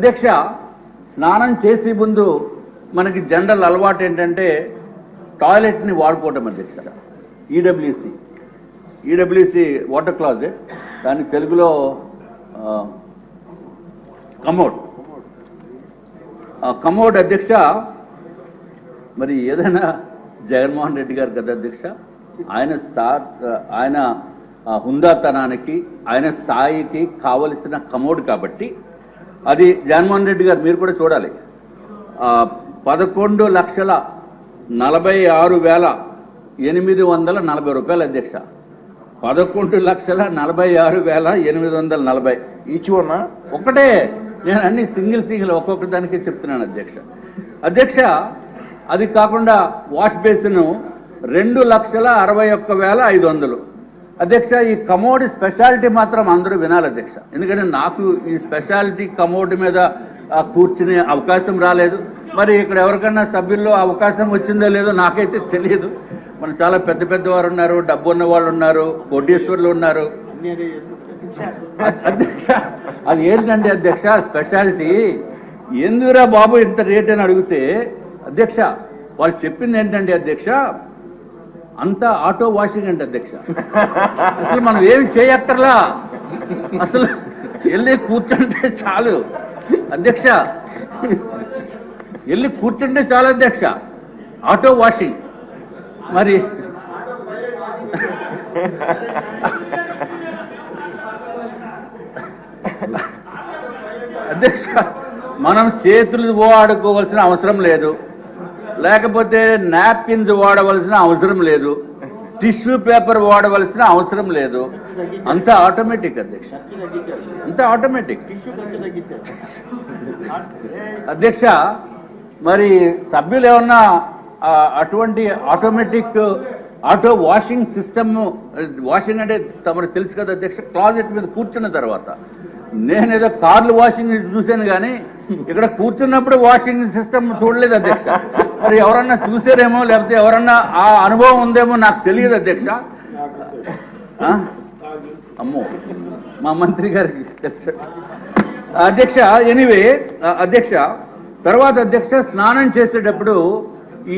అధ్యక్ష, స్నానం చేసే ముందు మనకి జనరల్ అలవాటు ఏంటంటే టాయిలెట్ని వాడుకోవటం. అధ్యక్ష, ఈడబ్ల్యూసి వాటర్ క్లాజెట్, దాని తెలుగులో కమోడ్. అధ్యక్ష, మరి ఏదైనా జగన్మోహన్ రెడ్డి గారు కదా అధ్యక్ష, ఆయన హుందాతనానికి ఆయన స్థాయికి కావలసిన కమోడ్ కాబట్టి అది జగన్మోహన్ రెడ్డి గారు మీరు కూడా చూడాలి. 11,46,840 రూపాయలు అధ్యక్ష. 11,46,840 ఈచ్ వన్ ఒకటే. నేను అన్ని సింగిల్ ఒక్కొక్క దానికి చెప్తున్నాను అధ్యక్ష. అధ్యక్ష, అది కాకుండా వాష్ బేసిన్ 2,61,500. అధ్యక్ష, ఈ కమోడ్ స్పెషాలిటీ మాత్రం అందరూ వినాలి అధ్యక్ష. ఎందుకంటే నాకు ఈ స్పెషాలిటీ కమోడ్ మీద కూర్చునే అవకాశం రాలేదు. మరి ఇక్కడ ఎవరికన్నా సభ్యుల్లో అవకాశం వచ్చిందో లేదో నాకైతే తెలియదు. మన చాలా పెద్ద పెద్దవారు ఉన్నారు, డబ్బు ఉన్న వాళ్ళు ఉన్నారు, కోటీశ్వర్లు ఉన్నారు. అధ్యక్ష, అది ఏంటంటే అధ్యక్ష స్పెషాలిటీ ఎందుకురా బాబు ఇంత రేట్ అని అడిగితే అధ్యక్ష వాళ్ళు చెప్పింది ఏంటంటే అధ్యక్ష అంతా ఆటో వాషింగ్ అంటే అధ్యక్ష. అసలు మనం ఏమి చేయక్కర్లా, అసలు వెళ్ళి కూర్చుంటే చాలు అధ్యక్ష. వెళ్ళి కూర్చుంటే చాలు అధ్యక్ష, ఆటో వాషింగ్. మరి అధ్యక్ష, మనం చేతులు వాడుకోవాల్సిన అవసరం లేదు, లేకపోతే నాప్కిన్స్ వాడవలసిన అవసరం లేదు, టిష్యూ పేపర్ వాడవలసిన అవసరం లేదు. అంత ఆటోమేటిక్ అధ్యక్ష, అంత ఆటోమేటిక్. అధ్యక్ష, మరి సభ్యులు ఏమన్నా అటువంటి automatic auto washing system, washing అంటే తమకు తెలుసు కదా అధ్యక్ష, క్లాజెట్ మీద కూర్చున్న తర్వాత. నేనేదో కార్లు వాషింగ్ చూశాను కానీ ఇక్కడ కూర్చున్నప్పుడు వాషింగ్ సిస్టమ్ చూడలేదు అధ్యక్ష. మరి ఎవరన్నా చూసారేమో, లేకపోతే ఎవరన్నా ఆ అనుభవం ఉందేమో నాకు తెలియదు అధ్యక్ష. అమ్మో, మా మంత్రి గారికి తెలుసు అధ్యక్ష. ఎనీవే అధ్యక్ష, తర్వాత అధ్యక్ష స్నానం చేసేటప్పుడు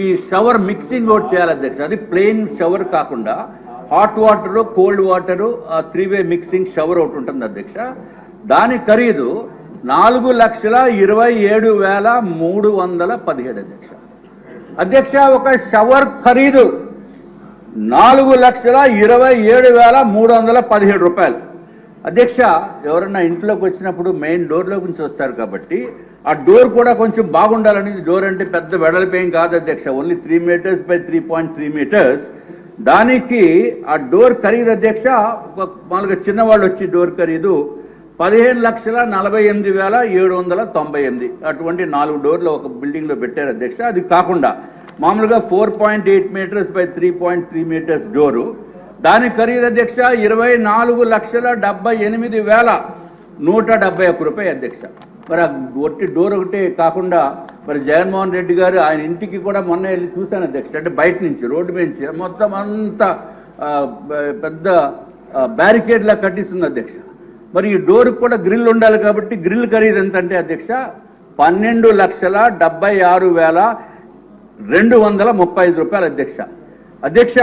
ఈ షవర్ మిక్సింగ్ ఒకటి చేయాలి అధ్యక్ష. అది ప్లెయిన్ షవర్ కాకుండా hot water, cold water, 3-way mixing shower ఒకటి ఉంటుంది అధ్యక్ష. దాని ఖరీదు 4,27,317 అధ్యక్ష. అధ్యక్ష, ఒక షవర్ ఖరీదు 4,27,317 రూపాయలు అధ్యక్ష. ఎవరన్నా ఇంట్లోకి వచ్చినప్పుడు మెయిన్ డోర్లో నుంచి వస్తారు కాబట్టి ఆ డోర్ కూడా కొంచెం బాగుండాలని. డోర్ అంటే పెద్ద వెడల్పేం కాదు అధ్యక్ష, ఓన్లీ 3 meters by 3.3 meters. దానికి ఆ డోర్ ఖరీదు అధ్యక్ష, మామూలుగా చిన్నవాళ్ళు వచ్చి డోర్ ఖరీదు 15,48,798. అటువంటి 4 డోర్లు ఒక బిల్డింగ్ లో పెట్టారు అధ్యక్ష. అది కాకుండా మామూలుగా 4.8 meters by 3.3 meters డోరు, దాని ఖరీదు అధ్యక్ష 24,78,171 రూపాయలు అధ్యక్ష. మరి ఆ ఒట్టి డోర్ ఒకటే కాకుండా మరి జగన్మోహన్ రెడ్డి గారు ఆయన ఇంటికి కూడా మొన్న వెళ్ళి చూశాను అధ్యక్ష. అంటే బయట నుంచి రోడ్డు నుంచి మొత్తం అంతా పెద్ద బ్యారికేడ్ లా కట్టిస్తుంది అధ్యక్ష. మరి ఈ డోర్కి కూడా గ్రిల్ ఉండాలి కాబట్టి గ్రిల్ ఖరీదు ఎంత అంటే అధ్యక్ష 12,76,235 రూపాయలు అధ్యక్ష. అధ్యక్ష,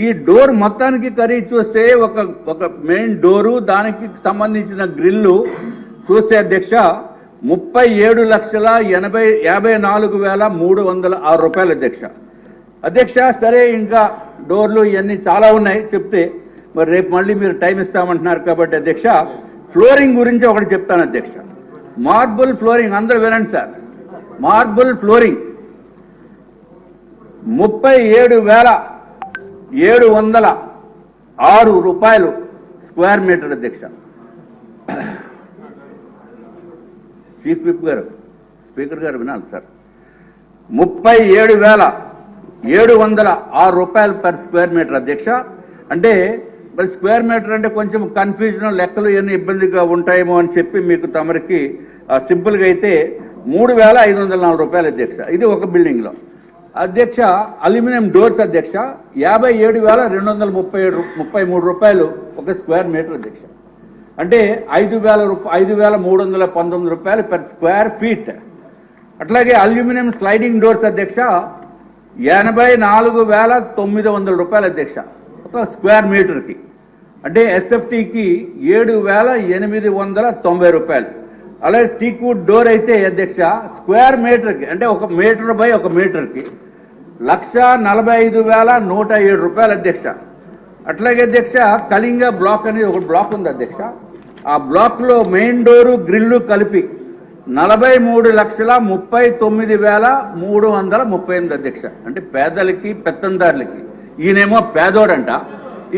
ఈ డోర్ మొత్తానికి ఖరీదు చూస్తే ఒక మెయిన్ డోరు, దానికి సంబంధించిన గ్రిల్లు చూస్తే అధ్యక్ష 37,54,306 రూపాయలు అధ్యక్ష. అధ్యక్ష, సరే ఇంకా డోర్లు ఇవన్నీ చాలా ఉన్నాయి చెప్తే, మరి రేపు మళ్ళీ మీరు టైం ఇస్తామంటున్నారు కాబట్టి అధ్యక్ష ఫ్లోరింగ్ గురించి ఒకటి చెప్తాను అధ్యక్ష. మార్బుల్ ఫ్లోరింగ్, అందరూ వినండి సార్. మార్బుల్ ఫ్లోరింగ్ 37,706 రూపాయలు స్క్వేర్ మీటర్ అధ్యక్ష. చీఫ్ విప్ గారు, స్పీకర్ గారు వినాలి సార్. 37,706 రూపాయలు పర్ స్క్వేర్ మీటర్ అధ్యక్ష. అంటే మరి స్క్వేర్ మీటర్ అంటే కొంచెం కన్ఫ్యూజన్, లెక్కలు ఇవన్నీ ఇబ్బందిగా ఉంటాయేమో అని చెప్పి మీకు తమరికి సింపుల్గా అయితే 3,504 రూపాయలు అధ్యక్ష. ఇది ఒక బిల్డింగ్ లో అధ్యక్ష. అల్యూమినియం డోర్స్ అధ్యక్ష 57,233 రూపాయలు ఒక స్క్వేర్ మీటర్ అధ్యక్ష. అంటే 5,319 రూపాయలు పర్ స్క్వేర్ ఫీట్. అట్లాగే అల్యూమినియం స్లైడింగ్ డోర్స్ అధ్యక్ష 84,900 రూపాయలు అధ్యక్ష ఒక స్క్వేర్ మీటర్కి. అంటే ఎస్ఎఫ్టీకి 7,890 రూపాయలు. అలాగే టీక్వుడ్ డోర్ అయితే అధ్యక్ష స్క్వేర్ మీటర్కి అంటే 1 మీటర్ బై 1 మీటర్కి 1,45,107 రూపాయలు అధ్యక్ష. అట్లాగే అధ్యక్ష కళింగ బ్లాక్ అనేది ఒక బ్లాక్ ఉంది అధ్యక్ష. ఆ బ్లాక్ లో మెయిన్ డోరు గ్రిల్లు కలిపి 43,39,338 అధ్యక్ష. అంటే పేదలకి పెత్తందారులకి. ఈయనేమో పేదోడంట,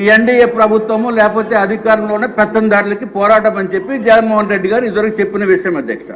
ఈ ఎన్డీఏ ప్రభుత్వము లేకపోతే అధికారంలోనే పెత్తందారులకి పోరాటం అని చెప్పి జగన్మోహన్ రెడ్డి గారు ఇదివరకు చెప్పిన విషయం అధ్యక్ష.